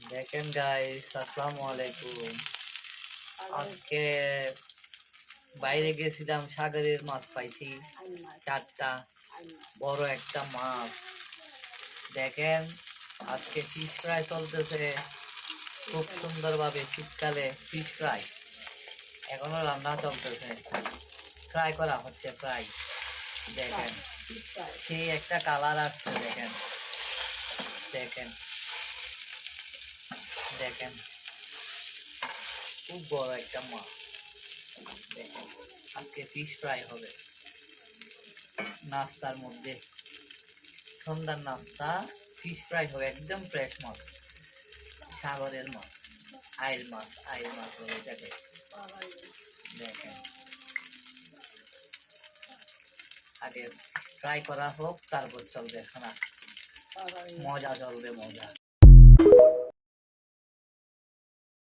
দেখেন গাইস, আসসালামু আলাইকুম। আজকে বাইরে গেছিলাম, সাগরের মাছ পাইছি চারটা, বড় একটা মাছ। দেখেন, আজকে ফিশ ফ্রাই চলতেছে খুব সুন্দরভাবে। শীতকালে ফিশ ফ্রাই এখনো রান্না চলতেছে, ফ্রাই করা হচ্ছে ফ্রাই। দেখেন, সেই একটা কালার আসছে। দেখেন দেখেন দেখেন, খুব বড় একটা মাছ। দেখেন, আজকে ফিশ ফ্রাই হবে নাস্তার মধ্যে। সন্ধ্যার নাস্তা ফিশ ফ্রাই হবে, একদম ফ্রেশ মাছ, সাগরের মাছ, আইল মাছ বলে এটাকে। দেখেন, আগে ফ্রাই করা হোক, তারপর চলবে খানা, মজা চলবে মজা।